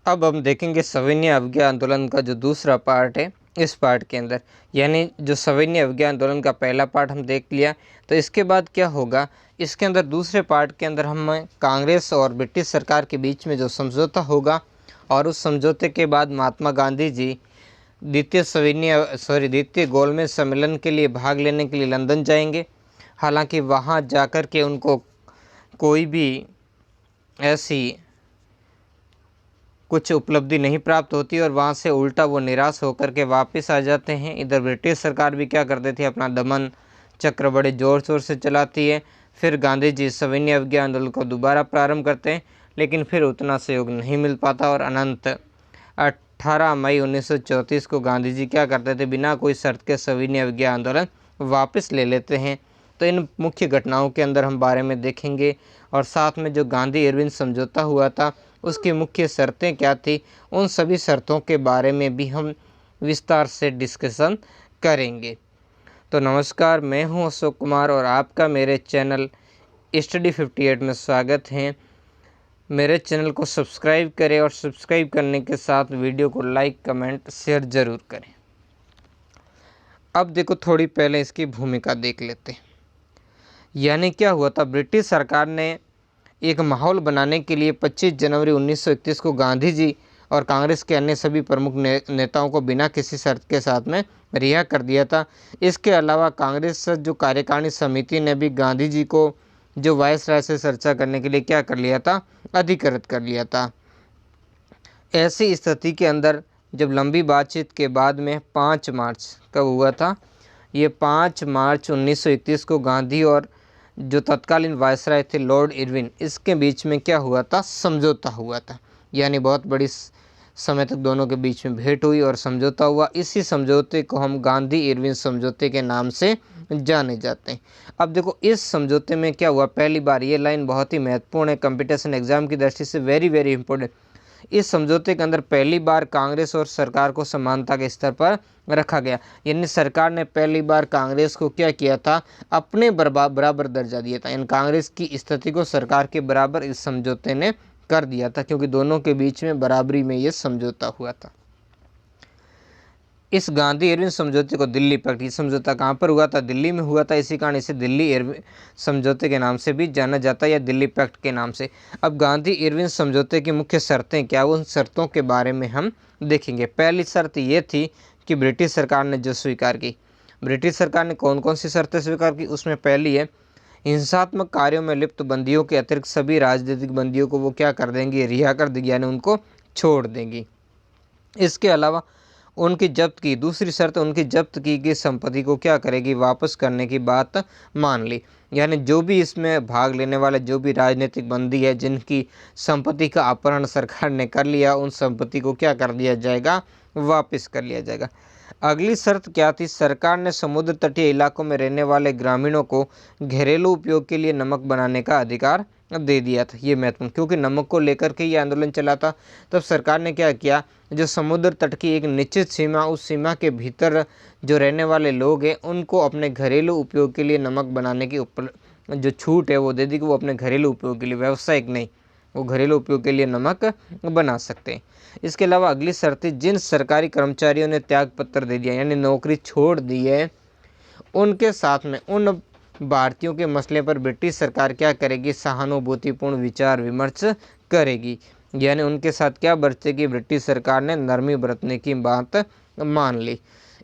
अब हम देखेंगे सविनय अवज्ञा आंदोलन का जो दूसरा पार्ट है इस पार्ट के अंदर, यानी जो सविनय अवज्ञा आंदोलन का पहला पार्ट हम देख लिया, तो इसके बाद क्या होगा, इसके अंदर दूसरे पार्ट के अंदर हम कांग्रेस और ब्रिटिश सरकार के बीच में जो समझौता होगा और उस समझौते के बाद महात्मा गांधी जी द्वितीय गोलमेज सम्मेलन के लिए भाग लेने के लिए लंदन जाएंगे। हालांकि वहां जाकर के उनको कोई भी ऐसी कुछ उपलब्धि नहीं प्राप्त होती और वहाँ से उल्टा वो निराश होकर के वापस आ जाते हैं। इधर ब्रिटिश सरकार भी क्या करते थे, अपना दमन चक्र बड़े ज़ोर शोर से चलाती है। फिर गांधी जी सविनय अवज्ञा आंदोलन को दोबारा प्रारंभ करते हैं, लेकिन फिर उतना सहयोग नहीं मिल पाता और अनंत 18 मई 1934 को गांधी जी क्या करते थे, बिना कोई शर्त के सविनय अवज्ञा आंदोलन वापस ले लेते हैं। तो इन मुख्य घटनाओं के अंदर हम बारे में देखेंगे और साथ में जो गांधी इरविन समझौता हुआ था उसकी मुख्य शर्तें क्या थी, उन सभी शर्तों के बारे में भी हम विस्तार से डिस्कशन करेंगे। तो नमस्कार, मैं हूं अशोक कुमार और आपका मेरे चैनल स्टडी 58 में स्वागत है। मेरे चैनल को सब्सक्राइब करें और सब्सक्राइब करने के साथ वीडियो को लाइक कमेंट शेयर ज़रूर करें। अब देखो, थोड़ी पहले इसकी भूमिका देख लेते हैं। यानी क्या हुआ था, ब्रिटिश सरकार ने एक माहौल बनाने के लिए 25 जनवरी 1931 को गांधी जी और कांग्रेस के अन्य सभी प्रमुख नेताओं को बिना किसी शर्त के साथ में रिहा कर दिया था। इसके अलावा कांग्रेस जो कार्यकारिणी समिति ने भी गांधी जी को जो वायसराय से चर्चा करने के लिए क्या कर लिया था, अधिकृत कर लिया था। ऐसी स्थिति के अंदर जब लंबी बातचीत के बाद में 5 मार्च कब हुआ था, ये 5 मार्च 1931 को गांधी और जो तत्कालीन वायसराय थे लॉर्ड इरविन, इसके बीच में क्या हुआ था, समझौता हुआ था। यानी बहुत बड़ी समय तक दोनों के बीच में भेंट हुई और समझौता हुआ। इसी समझौते को हम गांधी इरविन समझौते के नाम से जाने जाते हैं। अब देखो, इस समझौते में क्या हुआ, पहली बार, ये लाइन बहुत ही महत्वपूर्ण है, कंपटीशन एग्जाम की दृष्टि से वेरी वेरी इंपॉर्टेंट। इस समझौते के अंदर पहली बार कांग्रेस और सरकार को समानता के स्तर पर रखा गया। यानी सरकार ने पहली बार कांग्रेस को क्या किया था, अपने बराबर दर्जा दिया था। यानी कांग्रेस की स्थिति को सरकार के बराबर इस समझौते ने कर दिया था, क्योंकि दोनों के बीच में बराबरी में ये समझौता हुआ था। इस गांधी इरविन समझौते को दिल्ली पैक्ट, ये समझौता कहाँ पर हुआ था, दिल्ली में हुआ था। इसी कारण इसे दिल्ली इरविन समझौते के नाम से भी जाना जाता है या दिल्ली पैक्ट के नाम से। अब गांधी इरविन समझौते की मुख्य शर्तें क्या, उन शर्तों के बारे में हम देखेंगे। पहली शर्त ये थी कि ब्रिटिश सरकार ने जो स्वीकार की, ब्रिटिश सरकार ने कौन कौन सी शर्तें स्वीकार की, उसमें पहली है, हिंसात्मक कार्यों में लिप्त बंदियों के अतिरिक्त सभी राजनीतिक बंदियों को वो क्या कर देंगी, रिहा कर देंगी, यानी उनको छोड़ देंगी। इसके अलावा उनकी जब्त की, दूसरी शर्त, उनकी जब्त की गई संपत्ति को क्या करेगी, वापस करने की बात मान ली। यानी जो भी इसमें भाग लेने वाले जो भी राजनीतिक बंदी है जिनकी संपत्ति का अपहरण सरकार ने कर लिया, उन संपत्ति को क्या कर दिया जाएगा, वापस कर लिया जाएगा। अगली शर्त क्या थी, सरकार ने समुद्र तटीय इलाकों में रहने वाले ग्रामीणों को घरेलू उपयोग के लिए नमक बनाने का अधिकार दे दिया था। ये महत्वपूर्ण, क्योंकि नमक को लेकर के ये आंदोलन चला था। तब सरकार ने क्या किया, जो समुद्र तट की एक निश्चित सीमा, उस सीमा के भीतर जो रहने वाले लोग हैं उनको अपने घरेलू उपयोग के लिए नमक बनाने की जो छूट है वो दे दी कि वो अपने घरेलू उपयोग के लिए, व्यावसायिक नहीं, वो घरेलू उपयोग के लिए नमक बना सकते हैं। इसके अलावा अगली शर्त, जिन सरकारी कर्मचारियों ने त्याग पत्र दे दिया, यानी नौकरी छोड़ दी है, उनके साथ में उन भारतीयों के मसले पर ब्रिटिश सरकार क्या करेगी, सहानुभूतिपूर्ण विचार विमर्श करेगी। यानी उनके साथ क्या बरतेगी, ब्रिटिश सरकार ने नरमी बरतने की बात मान ली।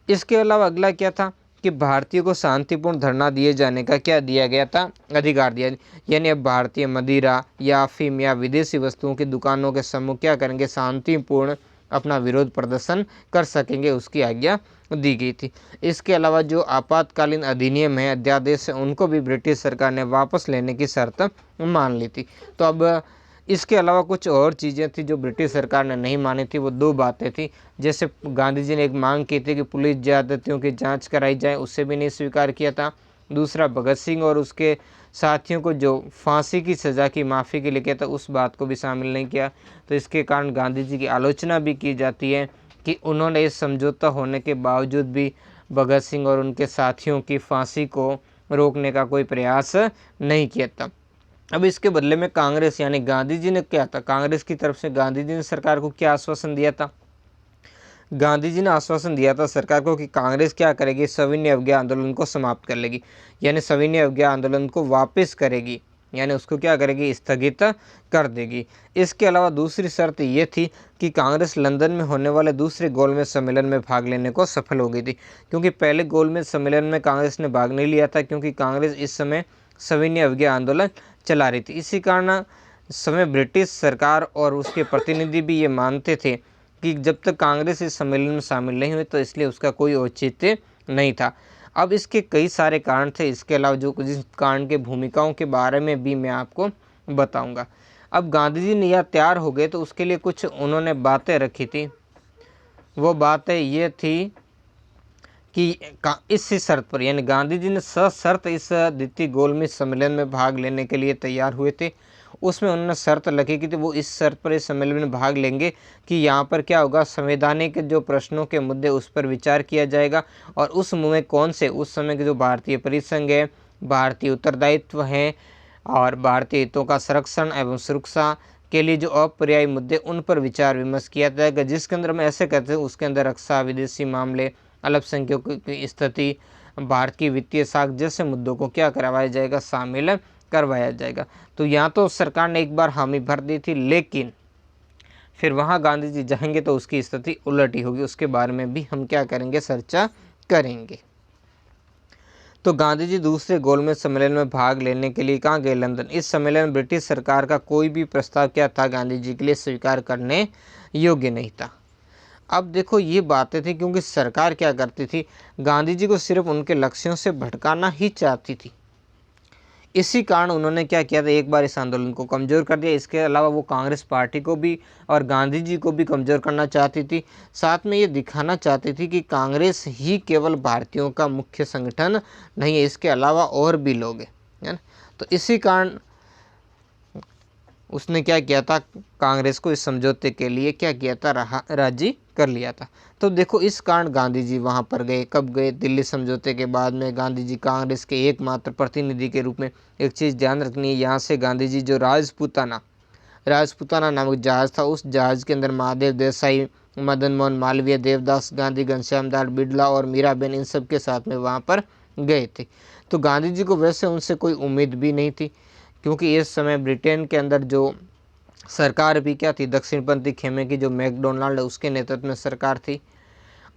इसके अलावा अगला क्या था कि भारतीयों को शांतिपूर्ण धरना दिए जाने का क्या दिया गया था, अधिकार दिया। यानी अब भारतीय मदिरा या अफीम या विदेशी वस्तुओं की दुकानों के समूह क्या करेंगे, शांतिपूर्ण अपना विरोध प्रदर्शन कर सकेंगे, उसकी आज्ञा दी गई थी। इसके अलावा जो आपातकालीन अधिनियम है, अध्यादेश है, उनको भी ब्रिटिश सरकार ने वापस लेने की शर्त मान ली थी। तो अब इसके अलावा कुछ और चीज़ें थी जो ब्रिटिश सरकार ने नहीं मानी थी। वो 2 बातें थी, जैसे गांधी जी ने एक मांग की थी कि पुलिस ज्यादतियों की जांच कराई जाए, उससे भी नहीं स्वीकार किया था। दूसरा, भगत सिंह और उसके साथियों को जो फांसी की सज़ा की माफ़ी के लिए किया था, उस बात को भी शामिल नहीं किया। तो इसके कारण गांधी जी की आलोचना भी की जाती है कि उन्होंने इस समझौता होने के बावजूद भी भगत सिंह और उनके साथियों की फांसी को रोकने का कोई प्रयास नहीं किया था। अब इसके बदले में कांग्रेस यानी गांधी जी ने क्या था, कांग्रेस की तरफ से गांधी जी ने सरकार को क्या आश्वासन दिया था? गांधी जी ने आश्वासन दिया था सरकार को कि कांग्रेस क्या करेगी, सविनय अवज्ञा आंदोलन को समाप्त कर लेगी, यानी सविनय अवज्ञा आंदोलन को वापस करेगी, यानी उसको क्या करेगी, स्थगित कर देगी। इसके अलावा दूसरी शर्त ये थी कि कांग्रेस लंदन में होने वाले दूसरे गोलमेज सम्मेलन में भाग लेने को सफल हो गई थी, क्योंकि पहले गोलमेज सम्मेलन में कांग्रेस ने भाग नहीं लिया था, क्योंकि कांग्रेस इस समय सविनय अवज्ञा आंदोलन चला रही थी। इसी कारण समय ब्रिटिश सरकार और उसके प्रतिनिधि भी ये मानते थे कि जब तक कांग्रेस इस सम्मेलन में शामिल नहीं हुई तो इसलिए उसका कोई औचित्य नहीं था। अब इसके कई सारे कारण थे, इसके अलावा जो कुछ इस कारण के भूमिकाओं के बारे में भी मैं आपको बताऊंगा। अब गांधी जी ने यह तैयार हो गए तो उसके लिए कुछ उन्होंने बातें रखी थी। वो बातें ये थी कि इस शर्त पर, यानी गांधी जी ने सशर्त इस द्वितीय गोलमेज सम्मेलन में भाग लेने के लिए तैयार हुए थे। उसमें उन्होंने शर्त रखी कि वो इस शर्त पर इस सम्मेलन में भाग लेंगे कि यहाँ पर क्या होगा, संवैधानिक जो प्रश्नों के मुद्दे उस पर विचार किया जाएगा, और उस में कौन से उस समय के जो भारतीय परिसंघ है, भारतीय उत्तरदायित्व हैं और भारतीय हितों का संरक्षण एवं सुरक्षा के लिए जो अपर्यायी मुद्दे, उन पर विचार विमर्श किया जाएगा। जिसके अंदर हम ऐसे कहते हैं उसके अंदर रक्षा, विदेशी मामले, अल्पसंख्यकों की स्थिति, भारत की वित्तीय साख जैसे मुद्दों को क्या करवाया जाएगा, शामिल करवाया जाएगा। तो यहाँ तो सरकार ने एक बार हामी भर दी थी, लेकिन फिर वहाँ गांधी जी जाएंगे तो उसकी स्थिति उलटी होगी। उसके बारे में भी हम क्या करेंगे, चर्चा करेंगे। तो गांधी जी दूसरे गोलमेज सम्मेलन में भाग लेने के लिए कहाँ गए, लंदन। इस सम्मेलन में ब्रिटिश सरकार का कोई भी प्रस्ताव क्या था, गांधी जी के लिए स्वीकार करने योग्य नहीं था। अब देखो ये बातें थी क्योंकि सरकार क्या करती थी, गांधी जी को सिर्फ उनके लक्ष्यों से भटकाना ही चाहती थी। इसी कारण उन्होंने क्या किया था, एक बार इस आंदोलन को कमज़ोर कर दिया। इसके अलावा वो कांग्रेस पार्टी को भी और गांधी जी को भी कमज़ोर करना चाहती थी। साथ में ये दिखाना चाहती थी कि कांग्रेस ही केवल भारतीयों का मुख्य संगठन नहीं है, इसके अलावा और भी लोग हैं, है ना। तो इसी कारण उसने क्या किया था, कांग्रेस को इस समझौते के लिए क्या किया था, राजी कर लिया था। तो देखो इस कारण गांधी जी वहाँ पर गए। कब गए, दिल्ली समझौते के बाद में गांधी जी कांग्रेस के एकमात्र प्रतिनिधि के रूप में। एक चीज़ ध्यान रखनी है, यहाँ से गांधी जी जो राजपूताना नामक जहाज़ था, उस जहाज़ के अंदर महादेव देसाई, मदन मोहन मालवीय, देवदास गांधी, घनश्याम दास बिड़ला और मीराबेन, इन सब के साथ में वहाँ पर गए थे। तो गांधी जी को वैसे उनसे कोई उम्मीद भी नहीं थी, क्योंकि इस समय ब्रिटेन के अंदर जो सरकार भी क्या थी, दक्षिणपंथी खेमे की जो मैकडोनाल्ड है उसके नेतृत्व में सरकार थी।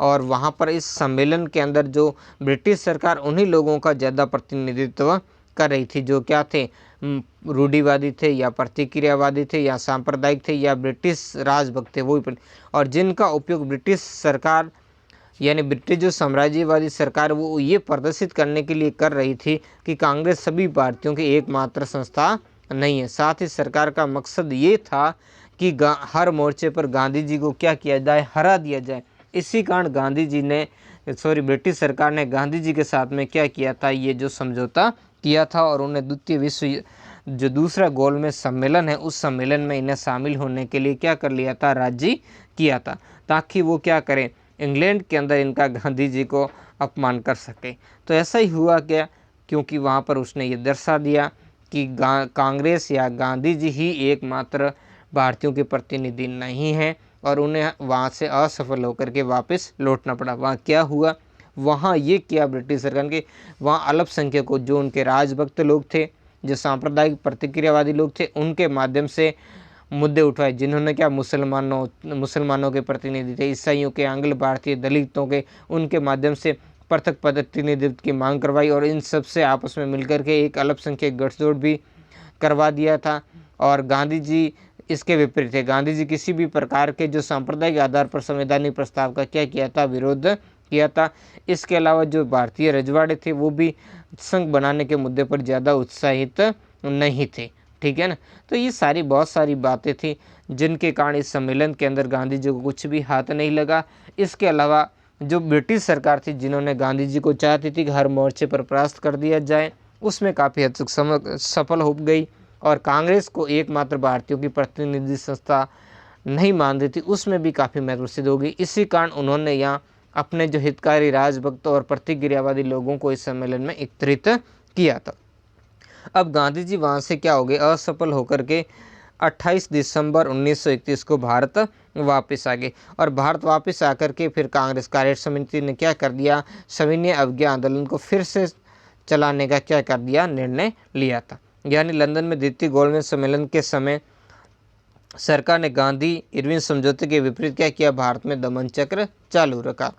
और वहाँ पर इस सम्मेलन के अंदर जो ब्रिटिश सरकार उन्हीं लोगों का ज़्यादा प्रतिनिधित्व कर रही थी जो क्या थे, रूढ़िवादी थे या प्रतिक्रियावादी थे या सांप्रदायिक थे या ब्रिटिश राजभक्त थे, वही। और जिनका उपयोग ब्रिटिश सरकार यानी ब्रिटिश जो साम्राज्यवादी सरकार वो ये प्रदर्शित करने के लिए कर रही थी कि कांग्रेस सभी भारतीयों की एकमात्र संस्था नहीं है। साथ ही सरकार का मकसद ये था कि हर मोर्चे पर गांधी जी को क्या किया जाए, हरा दिया जाए। इसी कारण ब्रिटिश सरकार ने गांधी जी के साथ में क्या किया था, ये जो समझौता किया था, और उन्हें द्वितीय विश्व जो दूसरा गोलमेज सम्मेलन है उस सम्मेलन में इन्हें शामिल होने के लिए क्या कर लिया था, राजी किया था, ताकि वो क्या करें, इंग्लैंड के अंदर इनका गांधी जी को अपमान कर सके। तो ऐसा ही हुआ क्या, क्योंकि वहाँ पर उसने ये दर्शा दिया कि कांग्रेस या गांधी जी ही एकमात्र भारतीयों के प्रतिनिधि नहीं हैं, और उन्हें वहाँ से असफल होकर के वापस लौटना पड़ा। वहाँ क्या हुआ, वहाँ ये किया ब्रिटिश सरकार के, वहाँ अल्पसंख्यकों जो उनके राजभक्त लोग थे, जो सांप्रदायिक प्रतिक्रियावादी लोग थे, उनके माध्यम से मुद्दे उठवाए, जिन्होंने क्या मुसलमानों के प्रतिनिधि थे, ईसाइयों के, आंग्ल भारतीय, दलितों के, उनके माध्यम से पृथक प्रतिनिधित्व की मांग करवाई, और इन सब से आपस में मिलकर के एक अल्पसंख्यक गठजोड़ भी करवा दिया था। और गांधी जी इसके विपरीत थे, गांधी जी किसी भी प्रकार के जो सांप्रदायिक आधार पर संवैधानिक प्रस्ताव का क्या किया था, विरोध किया था। इसके अलावा जो भारतीय रजवाड़े थे वो भी संघ बनाने के मुद्दे पर ज़्यादा उत्साहित नहीं थे, ठीक है ना। तो ये बहुत सारी बातें थी जिनके कारण इस सम्मेलन के अंदर गांधी जी को कुछ भी हाथ नहीं लगा। इसके अलावा जो ब्रिटिश सरकार थी, जिन्होंने गांधी जी को चाहती थी कि हर मोर्चे पर परास्त कर दिया जाए, उसमें काफ़ी हद तक सफल हो गई, और कांग्रेस को एकमात्र भारतीयों की प्रतिनिधि संस्था नहीं मानती थी, उसमें भी काफ़ी महत्व सिद्ध हो गई। इसी कारण उन्होंने यहाँ अपने जो हितकारी राजभक्त और प्रतिक्रियावादी लोगों को इस सम्मेलन में एकत्रित किया था। अब गांधी जी वहाँ से क्या हो गए, असफल होकर के 28 दिसंबर 1931 को भारत वापस आ गए। और भारत वापस आकर के फिर कांग्रेस कार्य समिति ने क्या कर दिया, सविनय अवज्ञा आंदोलन को फिर से चलाने का क्या कर दिया, निर्णय लिया था। यानी लंदन में द्वितीय गोलमेज सम्मेलन के समय सरकार ने गांधी इरविन समझौते के विपरीत क्या किया, भारत में दमन चक्र चालू रखा।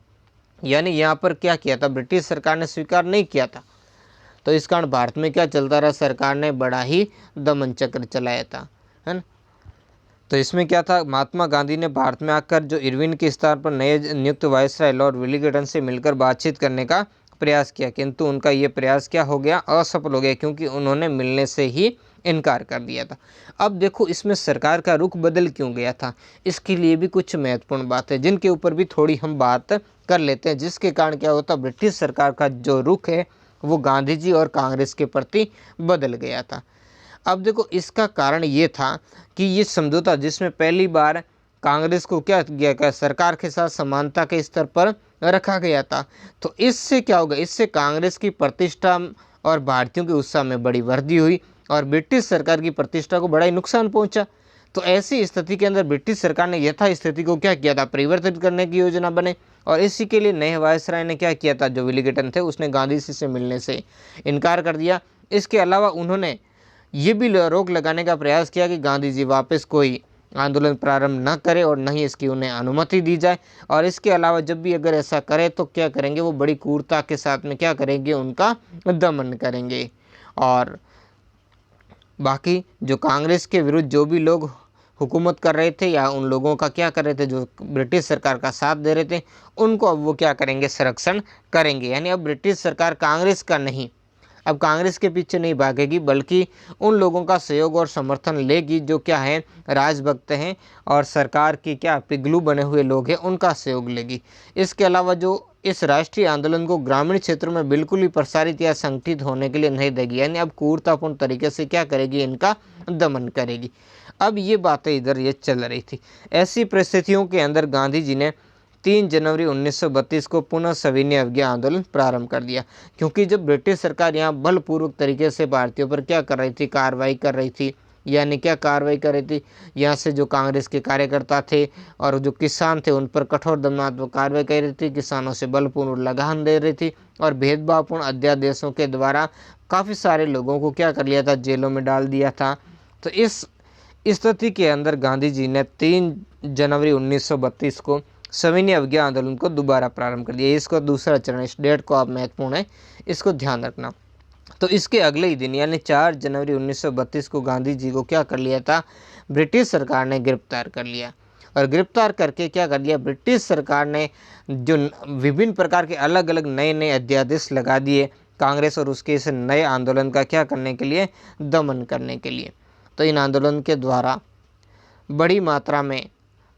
यानी यहाँ पर क्या किया था, ब्रिटिश सरकार ने स्वीकार नहीं किया था, तो इस कारण भारत में क्या चलता रहा, सरकार ने बड़ा ही दमन चक्र चलाया था, है ना। तो इसमें क्या था, महात्मा गांधी ने भारत में आकर जो इरविन के स्तर पर नए नियुक्त वायसराय लॉर्ड वेलिंगटन से मिलकर बातचीत करने का प्रयास किया, किंतु उनका ये प्रयास क्या हो गया, असफल हो गया, क्योंकि उन्होंने मिलने से ही इनकार कर दिया था। अब देखो इसमें सरकार का रुख बदल क्यों गया था, इसके लिए भी कुछ महत्वपूर्ण बात है जिनके ऊपर भी थोड़ी हम बात कर लेते हैं, जिसके कारण क्या होता, ब्रिटिश सरकार का जो रुख है वो गांधी जी और कांग्रेस के प्रति बदल गया था। अब देखो इसका कारण ये था कि ये समझौता जिसमें पहली बार कांग्रेस को क्या किया गया, सरकार के साथ समानता के स्तर पर रखा गया था, तो इससे क्या होगा, इससे कांग्रेस की प्रतिष्ठा और भारतीयों के उत्साह में बड़ी वृद्धि हुई और ब्रिटिश सरकार की प्रतिष्ठा को बड़ा ही नुकसान पहुंचा। तो ऐसी स्थिति के अंदर ब्रिटिश सरकार ने यथा स्थिति को क्या किया था, परिवर्तित करने की योजना बने, और इसी के लिए नए वायसराय ने क्या किया था, जो वेलिंगटन थे उसने गांधी जी से मिलने से इनकार कर दिया। इसके अलावा उन्होंने ये भी रोक लगाने का प्रयास किया कि गांधी जी वापस कोई आंदोलन प्रारंभ न करे और न ही इसकी उन्हें अनुमति दी जाए, और इसके अलावा जब भी अगर ऐसा करे तो क्या करेंगे, वो बड़ी क्रूरता के साथ में क्या करेंगे, उनका दमन करेंगे। और बाकी जो कांग्रेस के विरुद्ध जो भी लोग हुकूमत कर रहे थे या उन लोगों का क्या कर रहे थे, जो ब्रिटिश सरकार का साथ दे रहे थे, उनको अब वो क्या करेंगे, संरक्षण करेंगे। यानी अब ब्रिटिश सरकार कांग्रेस का नहीं, अब कांग्रेस के पीछे नहीं भागेगी, बल्कि उन लोगों का सहयोग और समर्थन लेगी जो क्या है, राजभक्त हैं और सरकार की क्या पिगलू बने हुए लोग हैं, उनका सहयोग लेगी। इसके अलावा जो इस राष्ट्रीय आंदोलन को ग्रामीण क्षेत्रों में बिल्कुल ही प्रसारित या संगठित होने के लिए नहीं देगी, यानी अब क्रूरतापूर्ण तरीके से क्या करेगी, इनका दमन करेगी। अब ये बातें इधर ये चल रही थी। ऐसी परिस्थितियों के अंदर गांधी जी ने 3 जनवरी 1932 को पुनः सविनय अवज्ञा आंदोलन प्रारंभ कर दिया, क्योंकि जब ब्रिटिश सरकार यहाँ बलपूर्वक तरीके से भारतीयों पर क्या कर रही थी, कार्रवाई कर रही थी। यानी क्या कार्रवाई कर रही थी, यहाँ से जो कांग्रेस के कार्यकर्ता थे और जो किसान थे उन पर कठोर दमनात्मक कार्रवाई कर रही थी, किसानों से बलपूर्वक लगान दे रही थी और भेदभावपूर्ण अध्यादेशों के द्वारा काफ़ी सारे लोगों को क्या कर लिया था, जेलों में डाल दिया था। तो इस स्थिति के अंदर गांधी जी ने 3 जनवरी 1932 को सविनय अवज्ञा आंदोलन को दोबारा प्रारंभ कर दिया। इसका दूसरा चरण, इस डेट को आप महत्वपूर्ण है, इसको ध्यान रखना। तो इसके अगले ही दिन यानी 4 जनवरी 1932 को गांधी जी को क्या कर लिया था, ब्रिटिश सरकार ने गिरफ्तार कर लिया। और गिरफ्तार करके क्या कर दिया, ब्रिटिश सरकार ने जो विभिन्न प्रकार के अलग अलग नए नए अध्यादेश लगा दिए कांग्रेस और उसके इस नए आंदोलन का क्या करने के लिए, दमन करने के लिए। तो इन आंदोलन के द्वारा बड़ी मात्रा में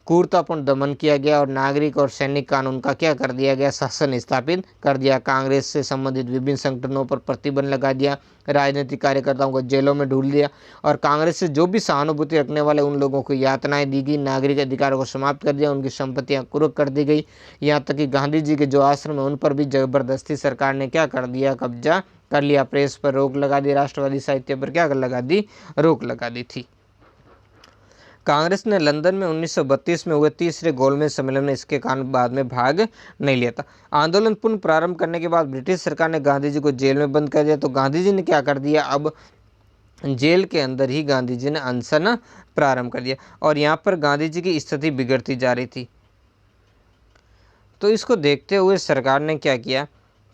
क्रूरतापूर्ण दमन किया गया और नागरिक और सैनिक कानून का क्या कर दिया गया, शासन स्थापित कर दिया। कांग्रेस से संबंधित विभिन्न संगठनों पर प्रतिबंध लगा दिया, राजनीतिक कार्यकर्ताओं को जेलों में ढूंढ दिया और कांग्रेस से जो भी सहानुभूति रखने वाले उन लोगों को यातनाएं दी गई, नागरिक अधिकारों को समाप्त कर दिया, उनकी संपत्तियां कुर्क कर दी गई। यहाँ तक कि गांधी जी के जो आश्रम है उन पर भी जबरदस्ती सरकार ने क्या कर दिया, कब्जा कर लिया। प्रेस पर रोक लगा दी, राष्ट्रवादी साहित्य पर क्या लगा दी, रोक लगा दी थी। कांग्रेस ने लंदन में 1932 में हुए तीसरे गोलमेज सम्मेलन में इसके कारण बाद में भाग नहीं लिया था। आंदोलन पुनः प्रारंभ करने के बाद ब्रिटिश सरकार ने गांधी जी को जेल में बंद कर दिया। तो गांधी जी ने क्या कर दिया, अब जेल के अंदर ही गांधी जी ने अनशन प्रारंभ कर दिया और यहाँ पर गांधी जी की स्थिति बिगड़ती जा रही थी। तो इसको देखते हुए सरकार ने क्या किया,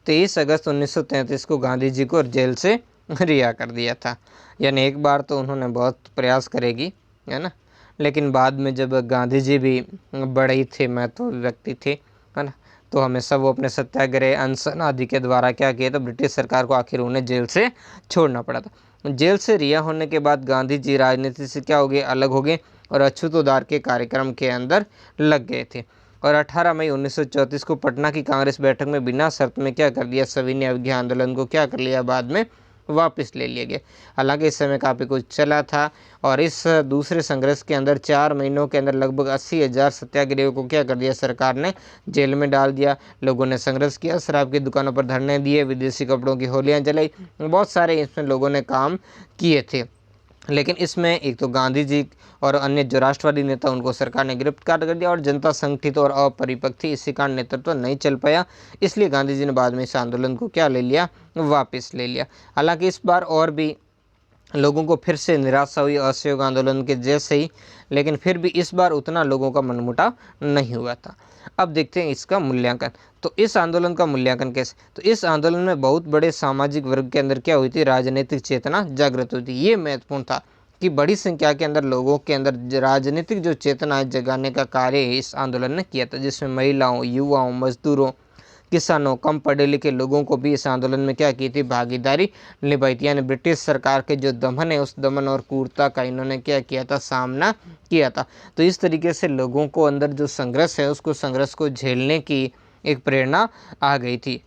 23 अगस्त 1933 को गांधी जी को जेल से रिहा कर दिया था। यानी एक बार तो उन्होंने बहुत प्रयास करेगी, है ना, लेकिन बाद में जब गांधी जी भी बड़े ही थे, महत्वपूर्ण व्यक्ति थे, है ना, तो हमेशा वो अपने सत्याग्रह, अनशन आदि के द्वारा क्या किया, तो ब्रिटिश सरकार को आखिर उन्हें जेल से छोड़ना पड़ा था। जेल से रिहा होने के बाद गांधी जी राजनीति से क्या हो गए, अलग हो गए और अछूतोद्धार के कार्यक्रम के अंदर लग गए थे। और 18 मई 1934 को पटना की कांग्रेस बैठक में बिना शर्त में क्या कर दिया, सविनय अवज्ञा आंदोलन को क्या कर लिया, बाद में वापस ले लिया गया। हालांकि इस समय काफ़ी कुछ चला था और इस दूसरे संघर्ष के अंदर 4 महीनों के अंदर लगभग 80,000 सत्याग्रहियों को क्या कर दिया, सरकार ने जेल में डाल दिया। लोगों ने संघर्ष किया, शराब की दुकानों पर धरने दिए, विदेशी कपड़ों की होलियाँ जलाई, बहुत सारे इसमें लोगों ने काम किए थे। लेकिन इसमें एक तो गांधी जी और अन्य जो राष्ट्रवादी नेता उनको सरकार ने गिरफ्तार कर दिया और जनता संगठित और अपरिपक्व थी, इसी कारण नेतृत्व नहीं चल पाया। इसलिए गांधी जी ने बाद में इस आंदोलन को क्या ले लिया, वापस ले लिया। हालांकि इस बार और भी लोगों को फिर से निराशा हुई असहयोग आंदोलन के जैसे ही, लेकिन फिर भी इस बार उतना लोगों का मनमुटाव नहीं हुआ था। अब देखते हैं इसका मूल्यांकन। तो इस आंदोलन का मूल्यांकन कैसे, तो इस आंदोलन में बहुत बड़े सामाजिक वर्ग के अंदर क्या हुई थी, राजनीतिक चेतना जागृत हुई थी। ये महत्वपूर्ण था कि बड़ी संख्या के अंदर लोगों के अंदर राजनीतिक जो चेतना है जगाने का कार्य इस आंदोलन ने किया था, जिसमें महिलाओं, युवाओं, मजदूरों, किसानों, कम पढ़े लिखे लोगों को भी इस आंदोलन में क्या की थी, भागीदारी निभाई थी। यानी ब्रिटिश सरकार के जो दमन है, उस दमन और क्रूरता का इन्होंने क्या किया था, सामना किया था। तो इस तरीके से लोगों को अंदर जो संघर्ष है, उसको संघर्ष को झेलने की एक प्रेरणा आ गई थी।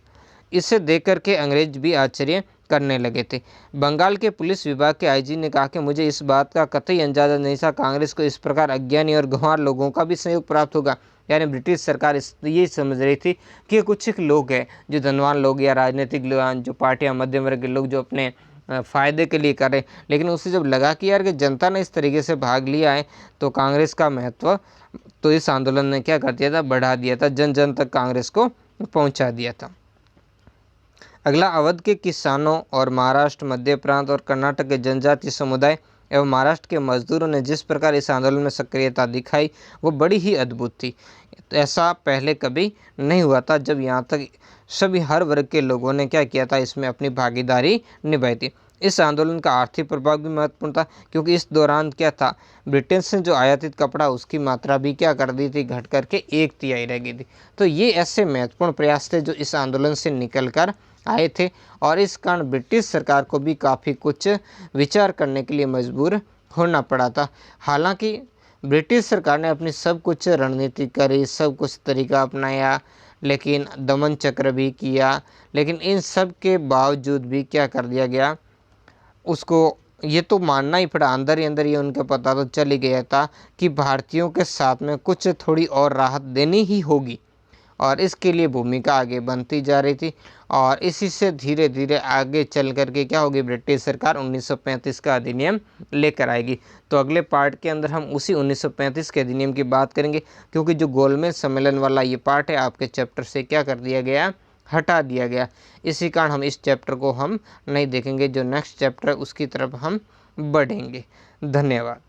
इसे देख करके अंग्रेज भी आश्चर्य करने लगे थे। बंगाल के पुलिस विभाग के आईजी ने कहा कि मुझे इस बात का कतई अंदाजा नहीं था, कांग्रेस को इस प्रकार अज्ञानी और गंवार लोगों का भी सहयोग प्राप्त होगा। यानी ब्रिटिश सरकार ये समझ रही थी कि कुछ एक लोग हैं जो धनवान लोग या राजनीतिक लोग, जो पार्टियां मध्यम वर्ग के लोग जो अपने फ़ायदे के लिए कर रहे, लेकिन उसे जब लगा कि यार कि जनता ने इस तरीके से भाग लिया है, तो कांग्रेस का महत्व तो इस आंदोलन ने क्या कर दिया था, बढ़ा दिया था, जन जन तक कांग्रेस को पहुंचा दिया था। अगला, अवध के किसानों और महाराष्ट्र, मध्य प्रांत और कर्नाटक के जनजातीय समुदाय एवं महाराष्ट्र के मजदूरों ने जिस प्रकार इस आंदोलन में सक्रियता दिखाई, वो बड़ी ही अद्भुत थी। ऐसा पहले कभी नहीं हुआ था, जब यहाँ तक सभी हर वर्ग के लोगों ने क्या किया था, इसमें अपनी भागीदारी निभाई थी। इस आंदोलन का आर्थिक प्रभाव भी महत्वपूर्ण था, क्योंकि इस दौरान क्या था, ब्रिटेन से जो आयातित कपड़ा उसकी मात्रा भी क्या कर दी थी, घट करके 1/3 रह गई थी। तो ये ऐसे महत्वपूर्ण प्रयास थे जो इस आंदोलन से निकल कर आए थे और इस कारण ब्रिटिश सरकार को भी काफ़ी कुछ विचार करने के लिए मजबूर होना पड़ा था। हालांकि ब्रिटिश सरकार ने अपनी सब कुछ रणनीति करी, सब कुछ तरीका अपनाया, लेकिन दमन चक्र भी किया, लेकिन इन सब के बावजूद भी क्या कर दिया गया, उसको ये तो मानना ही पड़ा, अंदर ही अंदर ये उनके पता तो चल ही गया था कि भारतीयों के साथ में कुछ थोड़ी और राहत देनी ही होगी, और इसके लिए भूमिका आगे बनती जा रही थी। और इसी से धीरे धीरे आगे चल करके क्या होगी, ब्रिटिश सरकार 1935 का अधिनियम लेकर आएगी। तो अगले पार्ट के अंदर हम उसी 1935 के अधिनियम की बात करेंगे, क्योंकि जो गोलमेज सम्मेलन वाला ये पार्ट है आपके चैप्टर से क्या कर दिया गया, हटा दिया गया। इसी कारण हम इस चैप्टर को हम नहीं देखेंगे, जो नेक्स्ट चैप्टर है उसकी तरफ हम बढ़ेंगे। धन्यवाद।